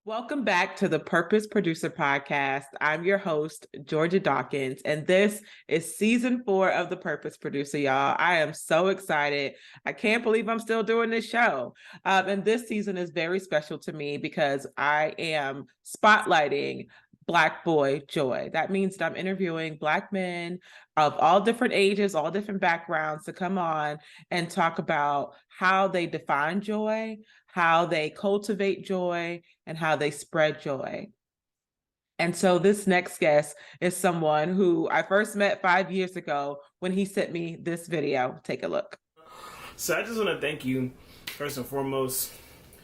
Welcome back to the Purpose Producer Podcast. I'm your host, Georgia Dawkins, and this is season 4 of the Purpose Producer, y'all. I am so excited. I can't believe I'm still doing this show. And this season is very special to me because I am spotlighting Black boy joy. That means that I'm interviewing Black men of all different ages, all different backgrounds to come on and talk about how they define joy, how they cultivate joy, and how they spread joy. And so this next guest is someone who I first met 5 years ago when he sent me this video. Take a look. So I just want to thank you, first and foremost,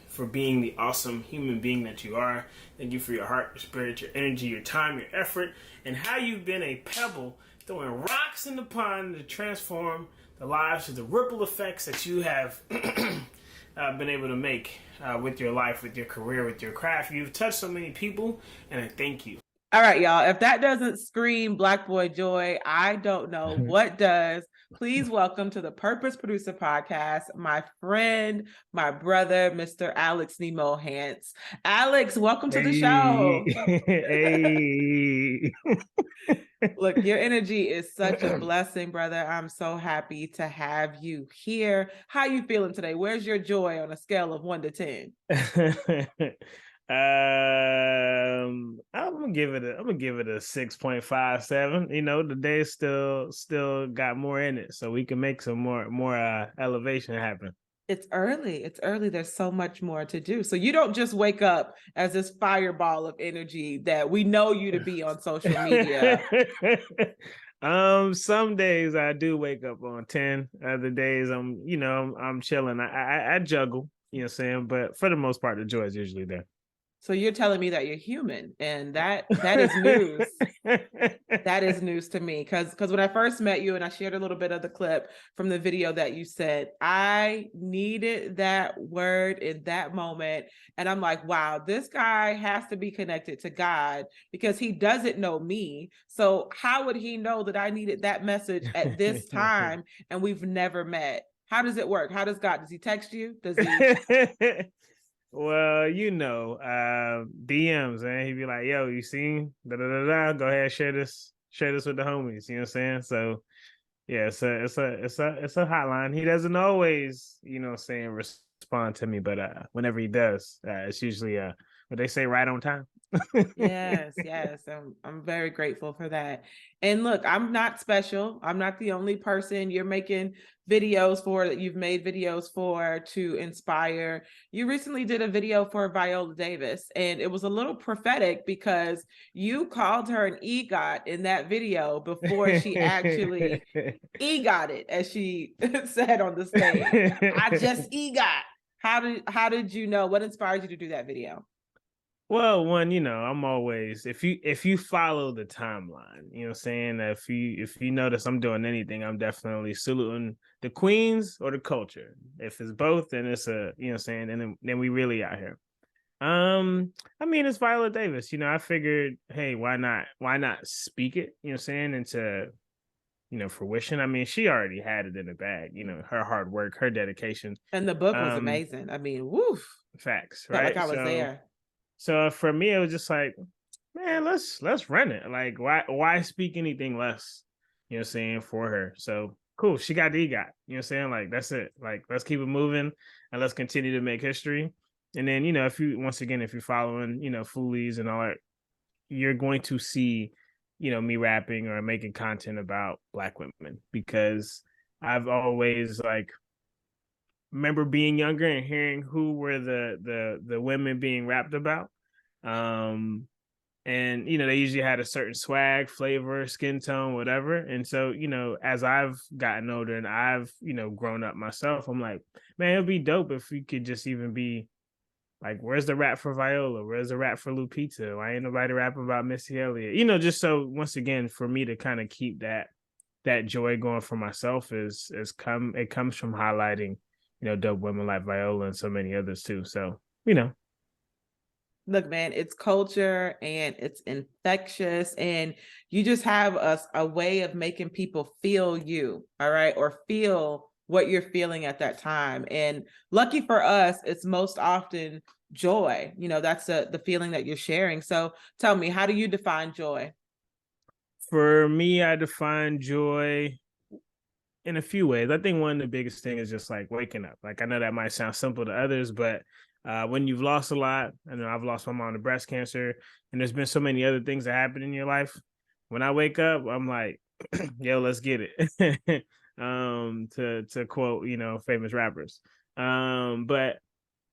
for being the awesome human being that you are. Thank you for your heart, your spirit, your energy, your time, your effort, and how you've been a pebble throwing rocks in the pond to transform the lives of the ripple effects that you have been able to make with your life, with your career, with your craft. You've touched so many people, and I thank you. All right, y'all. If that doesn't scream Black boy joy, I don't know what does. Please welcome to the Purpose Producer Podcast, my friend, my brother, Mr. Alex Nemo Hanse. Alex, welcome to the show. Hey. Look, your energy is such a blessing, brother. I'm so happy to have you here. How you feeling today? Where's your joy on a scale of 1 to 10? I'm gonna give it a 6.57. You know, the day still got more in it, so we can make some more elevation happen. It's early. It's early. There's so much more to do. So you don't just wake up as this fireball of energy that we know you to be on social media. Some days I do wake up on 10. Other days I'm chilling. I juggle, you know what I'm saying? But for the most part, the joy is usually there. So you're telling me that you're human, and that is news. That is news to me, because when I first met you and I shared a little bit of the clip from the video that you said, I needed that word in that moment. And I'm like, wow, this guy has to be connected to God because he doesn't know me. So how would he know that I needed that message at this time and we've never met? How does it work? How does he text you? Does he? Well, DMs, man. He'd be like, "Yo, you seen? Da da da da. Go ahead, share this with the homies." You know what I'm saying? So, yeah, it's a hotline. He doesn't always, respond to me, but whenever he does, it's usually what they say, right on time. Yes. I'm very grateful for that. And look, I'm not special. I'm not the only person you're making videos for that you've made videos for to inspire. You recently did a video for Viola Davis, and it was a little prophetic because you called her an EGOT in that video before she actually EGOT, as she said on the stage. I just EGOT. How did you know? What inspired you to do that video? Well, one, I'm always, if you follow the timeline, you know what I'm saying? If you notice I'm doing anything, I'm definitely saluting the queens or the culture. If it's both, then it's you know what I'm saying, and then we really out here. It's Viola Davis. I figured, hey, why not speak it, you know what I'm saying, into fruition. I mean, she already had it in the bag, her hard work, her dedication. And the book was amazing. I mean, woof. Facts, Felt right? like I was there. So for me, it was just like, man, let's run it. Like, why speak anything less? You know what I'm saying, for her. So cool. She got the EGOT. You know what I'm saying? Like, that's it. Like, let's keep it moving and let's continue to make history. And then, if you're following, Foolies and all that, you're going to see, me rapping or making content about Black women, because I've always remember being younger and hearing who were the women being rapped about. And they usually had a certain swag, flavor, skin tone, whatever. And so, as I've gotten older and I've, grown up myself, I'm like, man, it'd be dope if we could just even be like, where's the rap for Viola? Where's the rap for Lupita? Why ain't nobody rapping about Missy Elliott? Just so, once again, for me to kind of keep that joy going for myself it comes from highlighting, dope women like Viola and so many others too. So, Look, man, it's culture and it's infectious, and you just have a way of making people feel you, all right, or feel what you're feeling at that time. And lucky for us, it's most often joy. That's the feeling that you're sharing. So tell me, how do you define joy? For me, I define joy in a few ways. I think one of the biggest thing is just like waking up. Like I know that might sound simple to others, but when you've lost a lot, I know I've lost my mom to breast cancer, and there's been so many other things that happen in your life. When I wake up, I'm like, "Yo, let's get it." To quote, famous rappers. But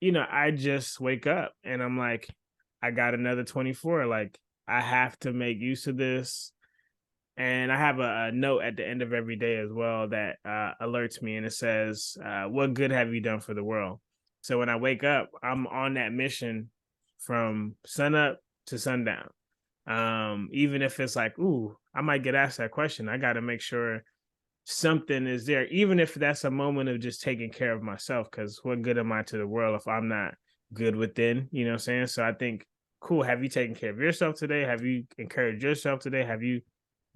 I just wake up and I'm like, I got another 24. Like I have to make use of this. And I have a note at the end of every day as well that alerts me, and it says, "What good have you done for the world?" So when I wake up, I'm on that mission from sunup to sundown. Even if it's like, "Ooh, I might get asked that question," I got to make sure something is there, even if that's a moment of just taking care of myself. Because what good am I to the world if I'm not good within? You know what I'm saying? So I think, cool. Have you taken care of yourself today? Have you encouraged yourself today? Have you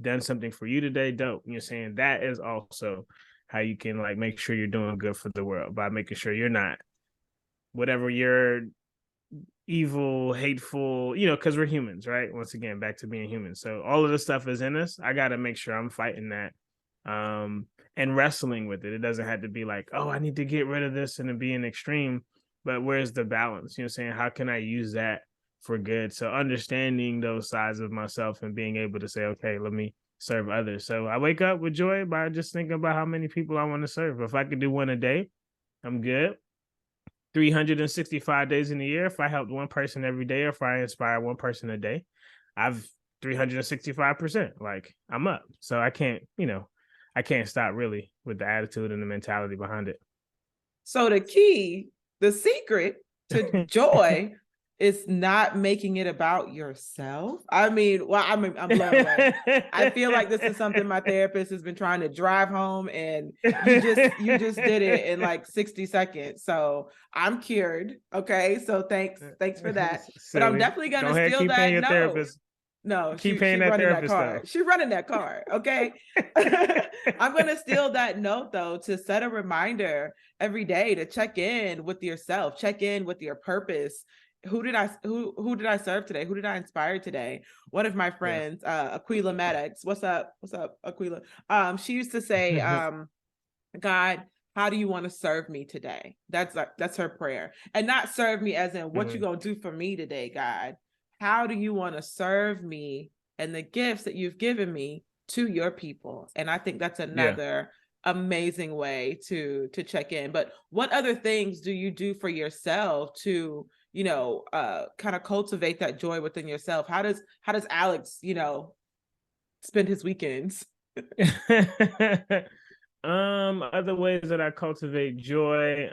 done something for you today? Dope. You're saying that is also how you can like make sure you're doing good for the world, by making sure you're not whatever your evil, hateful, because we're humans, right? Once again, back to being human. So all of this stuff is in us. I got to make sure I'm fighting that and wrestling with it. It doesn't have to be like, oh, I need to get rid of this and it be an extreme, but where's the balance? Saying, how can I use that for good? So understanding those sides of myself and being able to say, okay, let me serve others. So I wake up with joy by just thinking about how many people I want to serve. If I could do one a day, I'm good. 365 days in a year, if I helped one person every day, or if I inspire one person a day, I've 365%. Like I'm up. So I can't stop really with the attitude and the mentality behind it. So the secret to joy is not making it about yourself. I mean, well, I'm blown away. I feel like this is something my therapist has been trying to drive home, and you just did it in like 60 seconds. So I'm cured. Okay. So thanks for that. But I'm Silly. definitely Go gonna ahead, steal keep paying that your note. therapist. No, Keep she paying that running that therapist car. though. She running that car. Okay. I'm gonna steal that note though, to set a reminder every day to check in with yourself, check in with your purpose. Who did I serve today? Who did I inspire today? One of my friends, Aquila Maddox. What's up? What's up, Aquila? She used to say, God, how do you want to serve me today? That's her prayer. And not serve me as in what you gonna do for me today, God. How do you want to serve me and the gifts that you've given me to your people? And I think that's Yeah. another amazing way to check in. But what other things do you do for yourself to, kind of cultivate that joy within yourself? How does Alex, spend his weekends? Other ways that I cultivate joy.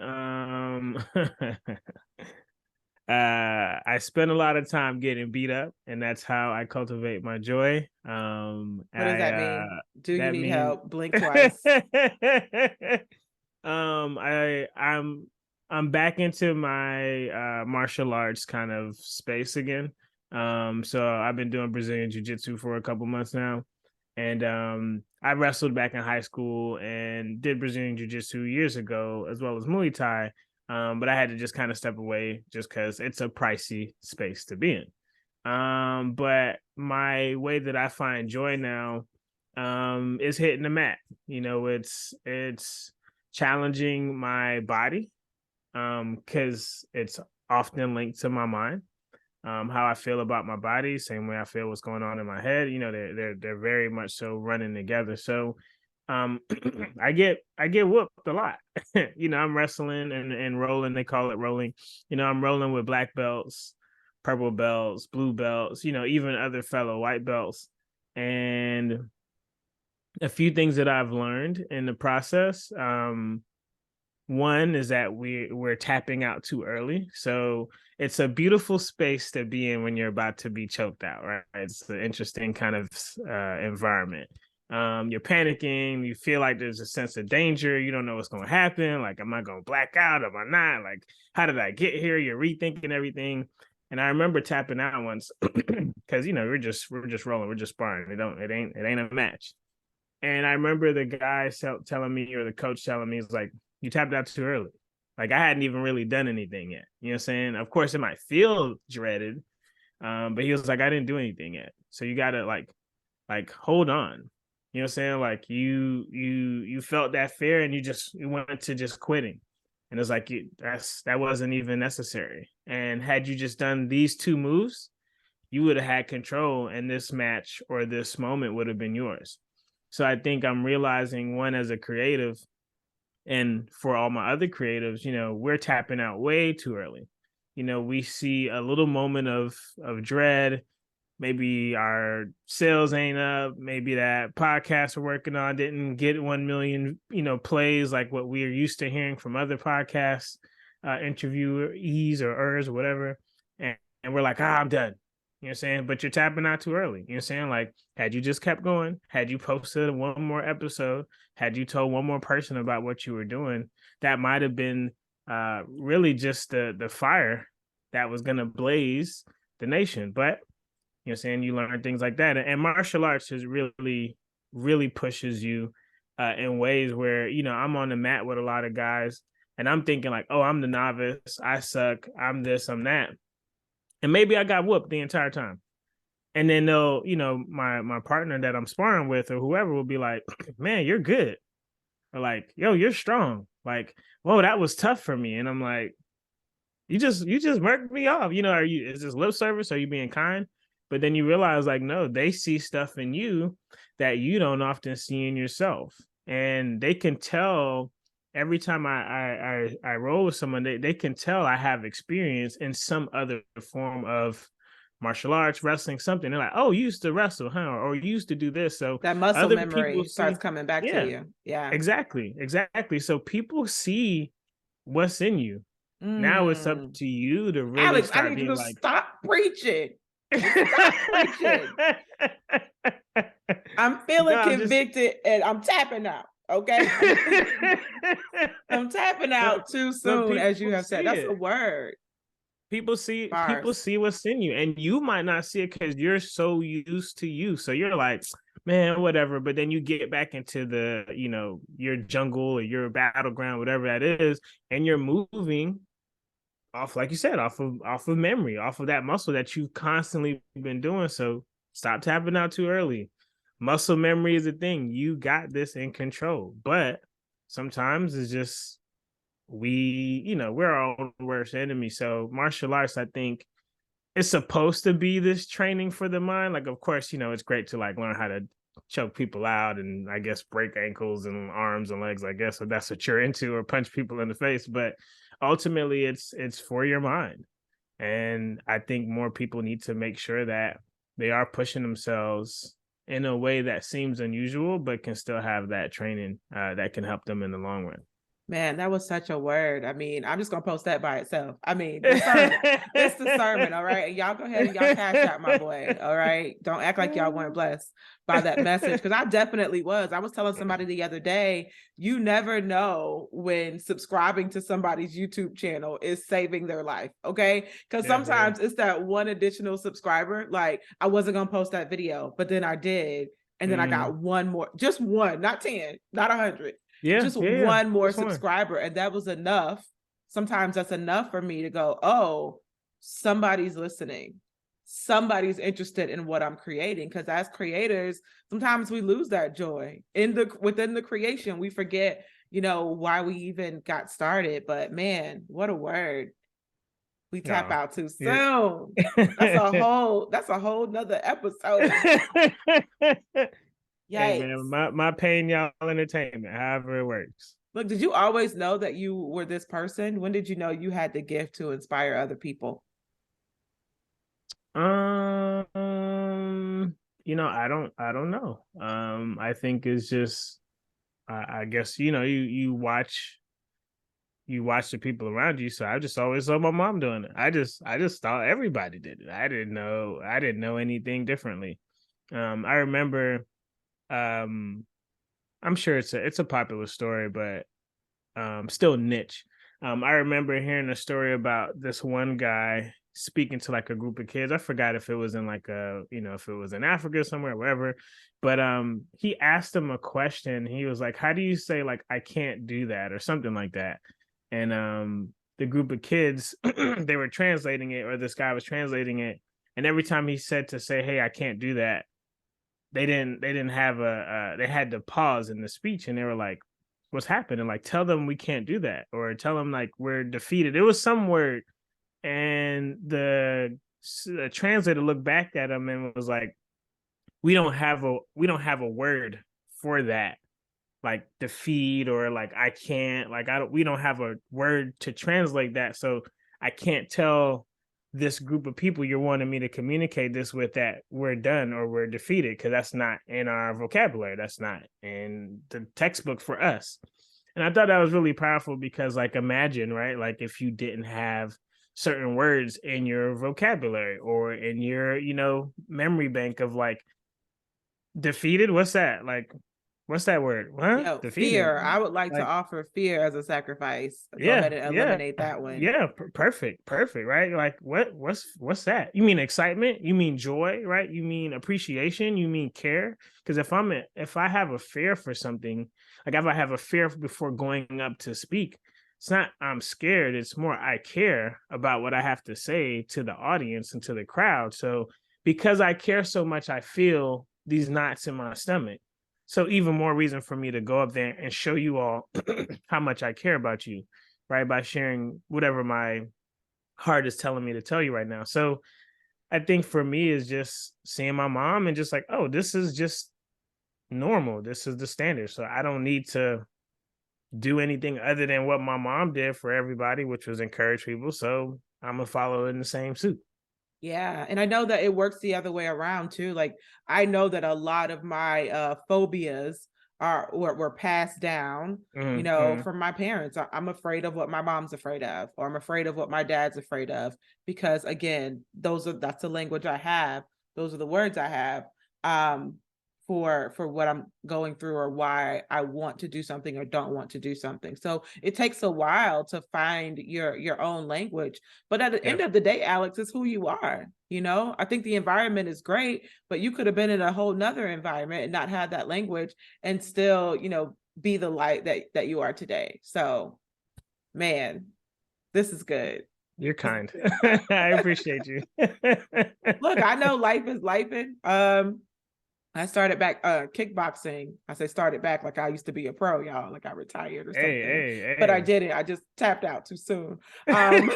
I spend a lot of time getting beat up, and that's how I cultivate my joy. What does I that mean? Do you that need means help? Blink twice. I'm back into my martial arts kind of space again. So I've been doing Brazilian jiu-jitsu for a couple months now. And I wrestled back in high school and did Brazilian jiu-jitsu years ago, as well as Muay Thai. But I had to just kind of step away just because it's a pricey space to be in. But my way that I find joy now is hitting the mat. It's challenging my body because it's often linked to my mind. How I feel about my body, same way I feel what's going on in my head. They're very much so running together. So I get whooped a lot. I'm wrestling and rolling. They call it rolling. I'm rolling with black belts, purple belts, blue belts. Even other fellow white belts. And a few things that I've learned in the process. One is that we're tapping out too early. So it's a beautiful space to be in when you're about to be choked out, right? It's an interesting kind of environment. You're panicking. You feel like there's a sense of danger. You don't know what's going to happen. Like, am I going to black out? Am I not? Like, how did I get here? You're rethinking everything. And I remember tapping out once because we're just rolling, we're just sparring. It ain't a match. And I remember the guy telling me, or the coach telling me, he's like, you tapped out too early. Like I hadn't even really done anything yet. You know what I'm saying? Of course, it might feel dreaded, but he was like, I didn't do anything yet. So you gotta like hold on. You know what I'm saying? Like you felt that fear and you went to just quitting. And it's like that wasn't even necessary. And had you just done these two moves, you would have had control, and this match or this moment would have been yours. So I think I'm realizing, one, as a creative, and for all my other creatives, we're tapping out way too early. We see a little moment of dread. Maybe our sales ain't up. Maybe that podcast we're working on didn't get 1 million, plays like what we are used to hearing from other podcasts, interviewees or whatever. And we're like, I'm done. You know what I'm saying? But you're tapping out too early. You know what I'm saying? Like, had you just kept going, had you posted one more episode, had you told one more person about what you were doing, that might have been really just the fire that was going to blaze the nation. But, you know what I'm saying, you learn things like that. And martial arts is really, really pushes you in ways where, I'm on the mat with a lot of guys and I'm thinking like, oh, I'm the novice. I suck. I'm this, I'm that. And maybe I got whooped the entire time. And then they'll, my partner that I'm sparring with or whoever will be like, man, you're good. Or like, yo, you're strong. Like, whoa, that was tough for me. And I'm like, you just murked me off. Is this lip service? Are you being kind? But then you realize like, no, they see stuff in you that you don't often see in yourself. And they can tell every time I roll with someone, they can tell I have experience in some other form of martial arts, wrestling, something. They're like, oh, you used to wrestle, huh? Or you used to do this. So that muscle other memory people starts coming back to you. Yeah, exactly. So people see what's in you. Now it's up to you to really Alex, start I need you being to like, stop preaching. Stop preaching. I'm feeling convicted and I'm tapping out. Okay. I'm tapping out too soon, as you have said. That's a word. People see what's in you, and you might not see it because you're so used to you. So you're like, man, whatever. But then you get back into the, your jungle or your battleground, whatever that is, and you're moving off, like you said, off of memory, off of that muscle that you've constantly been doing. So stop tapping out too early. Muscle memory is a thing. You got this in control. But sometimes it's just we're our own worst enemy. So martial arts, I think, it's supposed to be this training for the mind. Like, of course, it's great to like learn how to choke people out and I guess break ankles and arms and legs, I guess, if that's what you're into, or punch people in the face. But ultimately it's for your mind. And I think more people need to make sure that they are pushing themselves in a way that seems unusual, but can still have that training that can help them in the long run. Man, that was such a word. I mean, I'm just gonna post that by itself. I mean, the sermon. It's the sermon, all right? And y'all go ahead and y'all cash out my boy, all right? Don't act like y'all weren't blessed by that message, because I definitely was. I was telling somebody the other day, you never know when subscribing to somebody's YouTube channel is saving their life, okay? Because sometimes it's that one additional subscriber. Like, I wasn't gonna post that video, but then I did. And then I got one more, just one, not 10, not 100. Just one more subscriber. And that was enough. Sometimes that's enough for me to go, oh, somebody's listening. Somebody's interested in what I'm creating. Because as creators, sometimes we lose that joy within the creation. We forget, why we even got started. But man, what a word. We tap out too soon. That's a whole nother episode. Hey man, my pain, y'all entertainment, however it works. Look, did you always know that you were this person? When did you know you had the gift to inspire other people? I don't know. I think it's just, I guess, you watch the people around you. So I just always saw my mom doing it. I just thought everybody did it. I didn't know anything differently. I remember, I'm sure it's a popular story, but still niche. I remember hearing a story about this one guy speaking to like a group of kids. I forgot if it was in like if it was in Africa somewhere, wherever. But he asked them a question. He was like, "How do you say like I can't do that?" or something like that. and the group of kids, they were translating it, or this guy was translating it, and every time he said to say, "Hey, I can't do that," they didn't have they had to pause in the speech, and they were like, "What's happening? Like, tell them we can't do that, or tell them like we're defeated." It was some word, and the translator looked back at him and was like, we don't have a word for that, like defeat, or like I can't, like I don't we don't have a word to translate that. So I can't tell this group of people you're wanting me to communicate this with that we're done or we're defeated, because that's not in our vocabulary. That's not in the textbook for us. And I thought that was really powerful, because like imagine, right? Like if you didn't have certain words in your vocabulary or in your, memory bank of like defeated, what's that? Like, what's that word? Huh? Yo, Defeated. fear. I would like to Like, offer fear as a sacrifice. Go yeah, ahead and yeah, eliminate that one. yeah. Perfect, perfect. Right? Like, what's that? You mean excitement? You mean joy? Right? You mean appreciation? You mean care? Because if I have a fear for something, like if I have a fear before going up to speak, it's not I'm scared. It's more I care about what I have to say to the audience and to the crowd. So because I care so much, I feel these knots in my stomach. So even more reason for me to go up there and show you all how much I care about you, right? By sharing whatever my heart is telling me to tell you right now. So I think for me is just seeing my mom and just like, oh, this is just normal. This is the standard. So I don't need to do anything other than what my mom did for everybody, which was encourage people. So I'm gonna follow in the same suit. Yeah, and I know that it works the other way around too. Like I know that a lot of my phobias were passed down, Mm-hmm. from my parents. I'm afraid of what my mom's afraid of, or I'm afraid of what my dad's afraid of, because again, that's the language I have. Those are the words I have. Um, for what I'm going through, or why I want to do something or don't want to do something. So it takes a while to find your own language. But at the Yeah. end of the day, Alex, is who you are. I think the environment is great, but you could have been in a whole nother environment and not had that language and still, be the light that you are today. So, man, this is good. You're kind. I appreciate you. Look, I know life is lifing. I started back kickboxing. I say started back like I used to be a pro, y'all, like I retired or Hey, something. hey, But I hey. didn't. I just tapped out too soon. Um,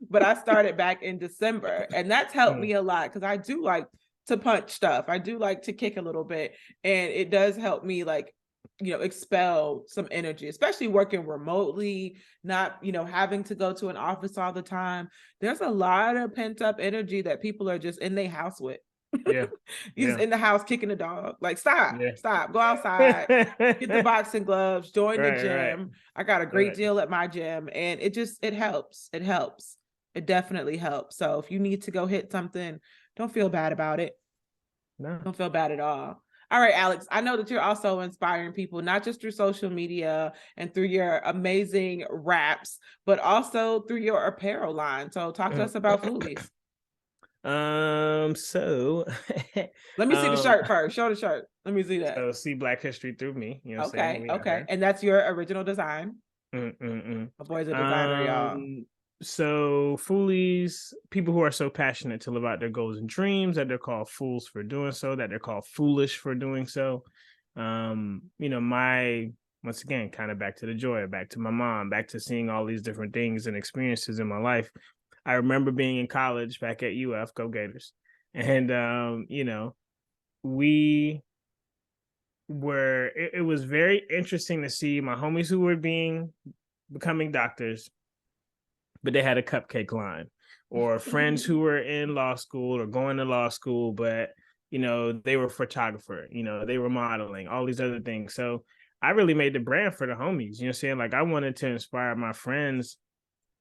but I started back in December, and that's helped me a lot because I do like to punch stuff. I do like to kick a little bit, and it does help me like expel some energy, especially working remotely, not having to go to an office all the time. There's a lot of pent up energy that people are just in their house with. Yeah. You just Yeah. in the house kicking the dog. Like, stop, Yeah. stop, go outside, get the boxing gloves, join the Right, right, gym. I got a great right. deal at my gym, and it helps. It helps. It definitely helps. So if you need to go hit something, don't feel bad about it. No. Don't feel bad at all. All right, Alex, I know that you're also inspiring people, not just through social media and through your amazing raps, but also through your apparel line. So talk to us about Foolies. So Let me see the um shirt first. Show the shirt. Let me see that. so see Black History through me, you know what I'm saying? Okay, We out okay. there. And that's your original design. Mm-mm-mm. My boy's a designer, y'all. So foolies, people who are so passionate to live out their goals and dreams that they're called fools for doing so, that they're called foolish for doing so. My once again, kind of back to the joy, back to my mom, back to seeing all these different things and experiences in my life. I remember being in college back at UF, go Gators. And we it was very interesting to see my homies who were becoming doctors, but they had a cupcake line, or friends who were in law school or going to law school, but they were photographer, they were modeling, all these other things. So I really made the brand for the homies, you know what I'm saying? Like I wanted to inspire my friends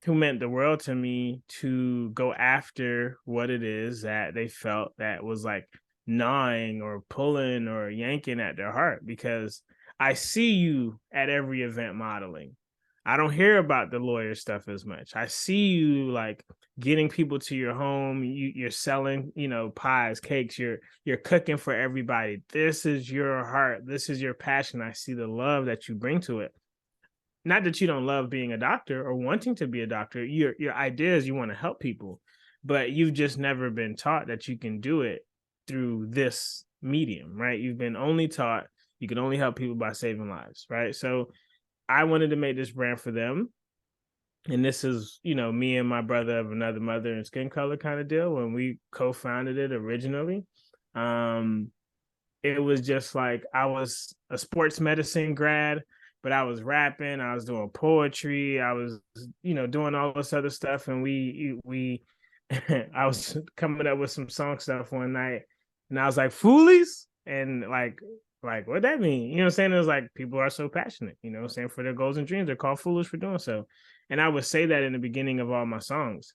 who meant the world to me to go after what it is that they felt that was like gnawing or pulling or yanking at their heart, because I see you at every event modeling. I don't hear about the lawyer stuff as much. I see you like getting people to your home. You're selling, pies, cakes. You're cooking for everybody. This is your heart. This is your passion. I see the love that you bring to it. not that you don't love being a doctor or wanting to be a doctor. Your idea is you want to help people, but you've just never been taught that you can do it through this medium, right? You've been only taught you can only help people by saving lives, right? So I wanted to make this brand for them. And this is, me and my brother of another mother and skin color kind of deal when we co-founded it originally. It was just like I was a sports medicine grad, but I was rapping, I was doing poetry, I was, doing all this other stuff. And we I was coming up with some song stuff one night, and I was like, "Foolies," and like what that mean? You know what I'm saying? It was like people are so passionate, what I'm saying, for their goals and dreams. They're called foolish for doing so. And I would say that in the beginning of all my songs.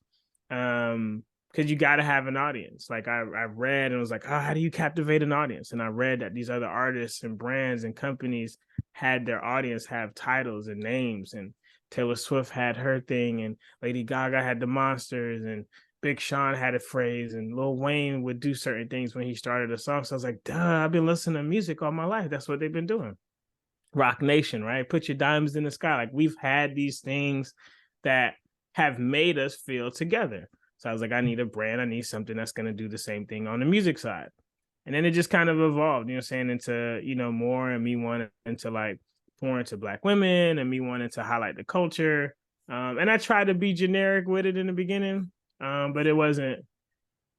Because you got to have an audience. Like I read and was like, oh, how do you captivate an audience? And I read that these other artists and brands and companies had their audience have titles and names, and Taylor Swift had her thing, and Lady Gaga had the monsters, and Big Sean had a phrase, and Lil Wayne would do certain things when he started a song. So I was like, duh, I've been listening to music all my life. That's what they've been doing. Rock Nation, right? Put your diamonds in the sky. Like we've had these things that have made us feel together. So I was like, I need a brand. I need something that's going to do the same thing on the music side. And then it just kind of evolved, saying, into, more, and me wanting to like pour into Black women, and me wanting to highlight the culture. And I tried to be generic with it in the beginning, but it wasn't,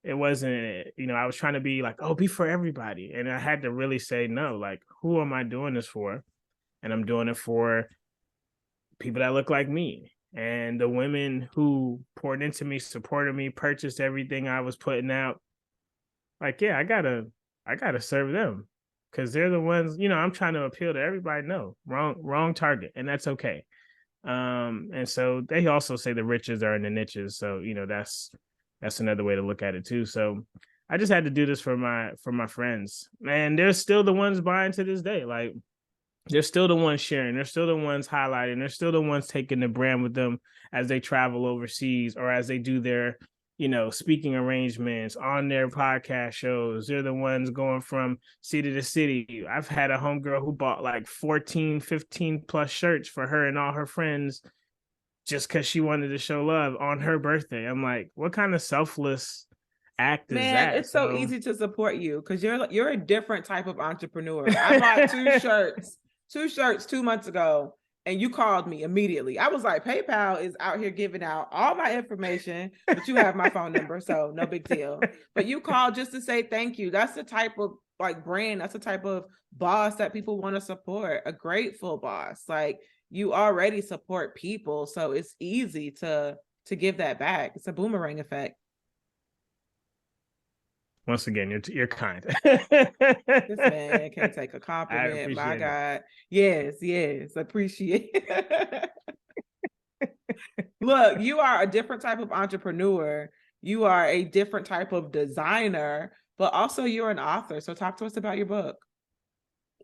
I was trying to be like, oh, be for everybody. And I had to really say, no, like, who am I doing this for? And I'm doing it for people that look like me. And the women who poured into me, supported me, purchased everything I was putting out. Like, yeah, I gotta serve them, because they're the ones, I'm trying to appeal to everybody. No, wrong target. And that's okay. And so they also say the riches are in the niches. So, that's another way to look at it too. So I just had to do this for my friends. And they're still the ones buying to this day. Like, they're still the ones sharing. They're still the ones highlighting. They're still the ones taking the brand with them as they travel overseas, or as they do their, speaking arrangements on their podcast shows. They're the ones going from city to city. I've had a homegirl who bought like 14, 15 plus shirts for her and all her friends just because she wanted to show love on her birthday. I'm like, what kind of selfless act is Man, that? it's so easy to support you because you're a different type of entrepreneur. I bought two shirts 2 months ago, and you called me immediately. I was like, PayPal is out here giving out all my information, but you have my phone number, so no big deal. But you called just to say thank you. That's the type of like brand, that's the type of boss that people want to support, a grateful boss. Like, you already support people, so it's easy to give that back. It's a boomerang effect. Once again, you're kind. This man can't take a compliment. My God. It. Yes, appreciate it. Look, you are a different type of entrepreneur. You are a different type of designer, but also you're an author. So talk to us about your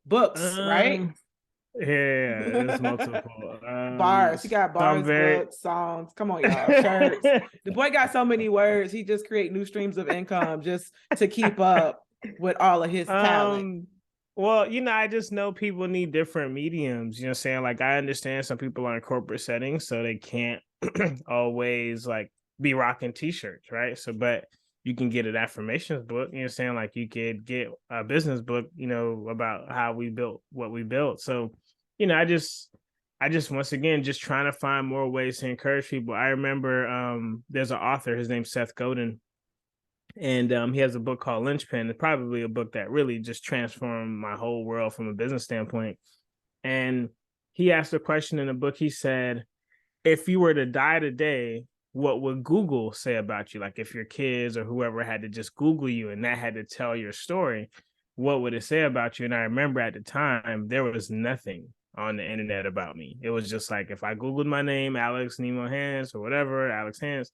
books, right? Yeah, there's multiple Bars. He got bars, books, songs. Come on, y'all. Shirts. The boy got so many words. He just create new streams of income just to keep up with all of his talent. Well, I just know people need different mediums. You know what I'm saying? Like, I understand some people are in corporate settings, so they can't always like be rocking t-shirts, right? So, but you can get an affirmations book, saying? Like, you could get a business book, about how we built what we built. So, I just once again just trying to find more ways to encourage people. I remember there's an author, his name's Seth Godin, and he has a book called Lynchpin. It's probably a book that really just transformed my whole world from a business standpoint. And he asked a question in the book. He said, if you were to die today, what would Google say about you? Like, if your kids or whoever had to just Google you and that had to tell your story, what would it say about you? And I remember at the time, there was nothing on the internet about me. It was just like, if I Googled my name, Alex Nemo Hanse or whatever, Alex Hanse,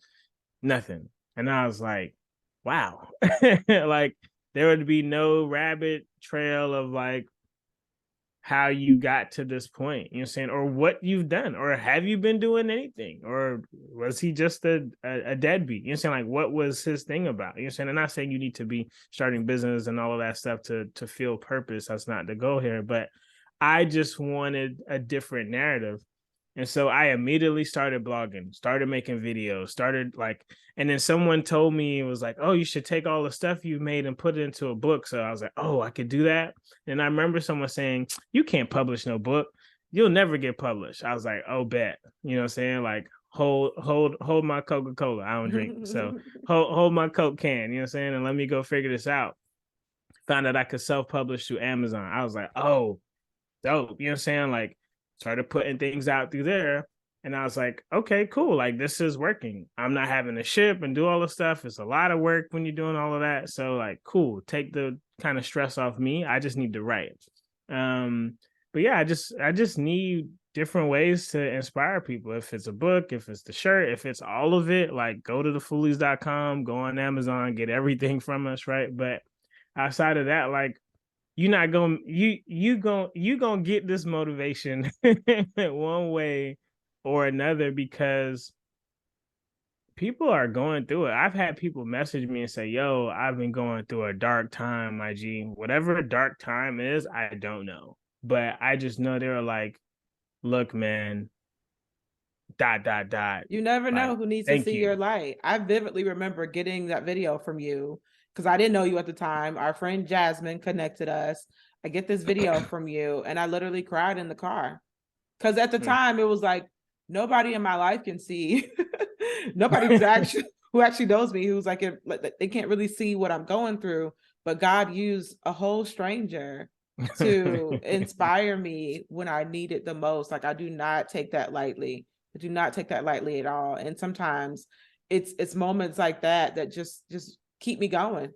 nothing. And I was like, wow. Like, there would be no rabbit trail of like how you got to this point, you know what I'm saying? Or what you've done, or have you been doing anything? Or was he just a deadbeat? You know what I'm saying? Like, what was his thing about? You know what I'm saying? I'm not saying you need to be starting business and all of that stuff to feel purpose. That's not the goal here. But I just wanted a different narrative. And so I immediately started blogging, started making videos, started like, and then someone told me, it was like, oh, you should take all the stuff you made and put it into a book. So I was like, oh, I could do that. And I remember someone saying, you can't publish no book. You'll never get published. I was like, oh, bet. You know what I'm saying? Like, hold my Coca-Cola. I don't drink. So hold my Coke can, you know what I'm saying? And let me go figure this out. Found out I could self-publish through Amazon. I was like, oh, dope. You know what I'm saying? Like, started putting things out through there. And I was like, okay, cool. Like, this is working. I'm not having to ship and do all the stuff. It's a lot of work when you're doing all of that. So, like, cool. Take the kind of stress off me. I just need to write. But yeah, I just need different ways to inspire people. If it's a book, if it's the shirt, if it's all of it, like go to thefoolies.com, go on Amazon, get everything from us, right? But outside of that, like you're not going you gonna get this motivation one way or another because people are going through it. I've had people message me and say, yo, I've been going through a dark time, my G. Whatever dark time is, I don't know. But I just know they're like, look, man, dot. You never Like, know who needs to thank see your you. light. I vividly remember getting that video from you because I didn't know you at the time. Our friend Jasmine connected us. I get this video from you, and I literally cried in the car because at the time it was like nobody in my life can see. Nobody who actually knows me, who's like they can't really see what I'm going through. But God used a whole stranger to inspire me when I need it the most. Like I do not take that lightly. I do not take that lightly at all. And sometimes it's moments like that just keep me going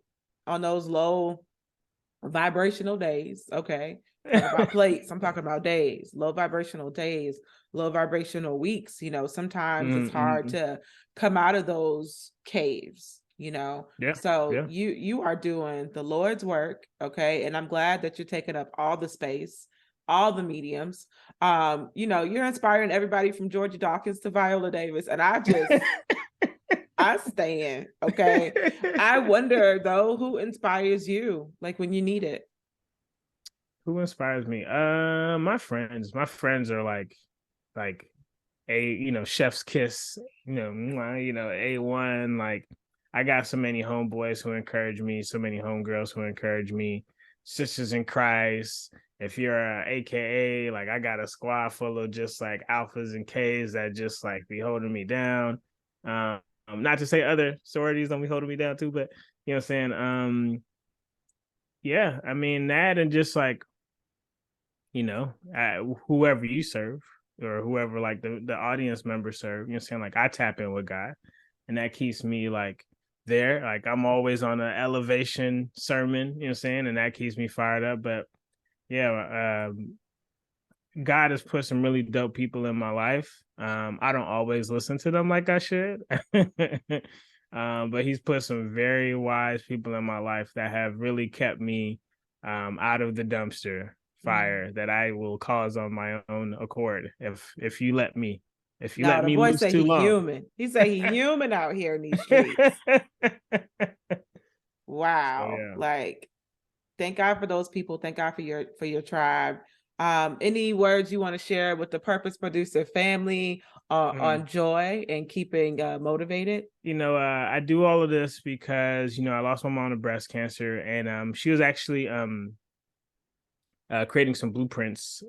on those low vibrational days. Okay. Talk about plates. I'm talking about days, low vibrational days, low vibrational weeks. Sometimes it's hard to come out of those caves, Yeah. so Yeah. you are doing the Lord's work. Okay. And I'm glad that you're taking up all the space, all the mediums. You're inspiring everybody from Georgia Dawkins to Viola Davis. And I stand. Okay. I wonder though, who inspires you like when you need it? Who inspires me? My friends. My friends are like chef's kiss, A1. Like I got so many homeboys who encourage me, so many homegirls who encourage me, sisters in Christ. If you're a AKA, like I got a squad full of just like alphas and Ks that just like be holding me down. Not to say other sororities don't be holding me down too, but you know what I'm saying? Yeah, I mean that and just like whoever you serve or whoever like the audience members serve, you know what I'm saying? Like I tap in with God and that keeps me like there. Like I'm always on an elevation sermon, you know what I'm saying? And that keeps me fired up. But yeah, God has put some really dope people in my life. I don't always listen to them like I should. But he's put some very wise people in my life that have really kept me out of the dumpster fire that I will cause on my own accord if you let me. If you No, let the me boy loose say too he long. human. He say he human out here in these streets. So Wow. yeah. Like, thank God for those people. Thank God for your tribe. Any words you want to share with the Purpose Producer family on joy and keeping motivated? I do all of this because I lost my mom to breast cancer, and she was actually creating some blueprints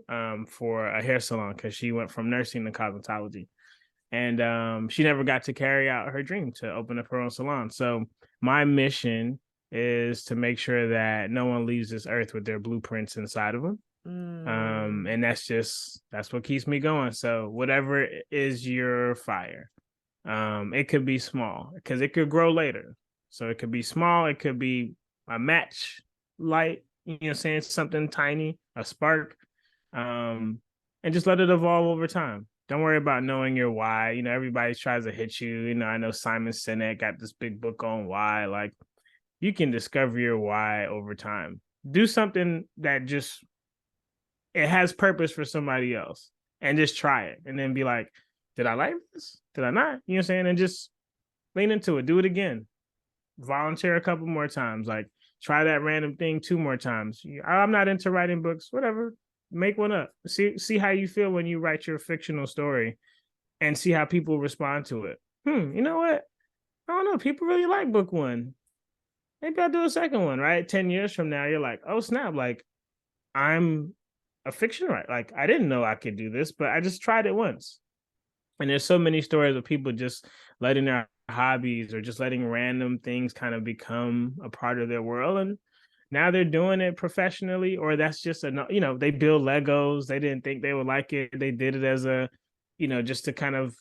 for a hair salon because she went from nursing to cosmetology. And she never got to carry out her dream to open up her own salon. So my mission is to make sure that no one leaves this earth with their blueprints inside of them. And that's what keeps me going. So whatever is your fire, it could be small because it could grow later. So it could be small, it could be a match light, saying something tiny, a spark, and just let it evolve over time. Don't worry about knowing your why. Everybody tries to hit you. I know Simon Sinek got this big book on why. Like, you can discover your why over time. Do something that just it has purpose for somebody else, and just try it, and then be like, "Did I like this? Did I not?" You know what I'm saying? And just lean into it. Do it again. Volunteer a couple more times. Like, try that random thing 2 more times. I'm not into writing books. Whatever. make one up. See how you feel when you write your fictional story, and see how people respond to it. You know what? I don't know. People really like book one. Maybe I'll do a second one, right? 10 years from now, you're like, oh snap, like I'm a fiction writer. Like I didn't know I could do this, but I just tried it once. And there's so many stories of people just letting their hobbies or just letting random things kind of become a part of their world. And now they're doing it professionally, or that's just they build Legos. They didn't think they would like it. They did it as a, just to kind of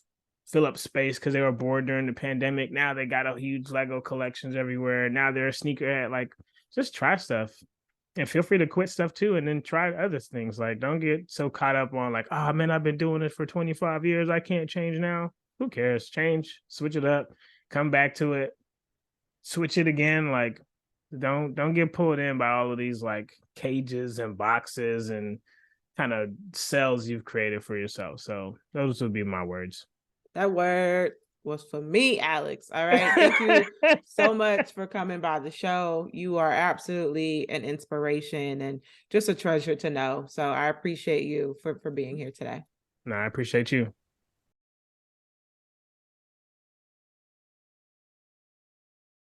fill up space because they were bored during the pandemic. Now they got a huge Lego collections everywhere. Now they're a sneakerhead. Like, just try stuff. And feel free to quit stuff too, and then try other things. Like, don't get so caught up on like, oh man, I've been doing this for 25 years. I can't change now. Who cares? Change, switch it up, come back to it, switch it again. Like, don't get pulled in by all of these like cages and boxes and kind of cells you've created for yourself. So those would be my words. That word was for me, Alex. All right. Thank you so much for coming by the show. You are absolutely an inspiration and just a treasure to know. So I appreciate you for being here today. No, I appreciate you.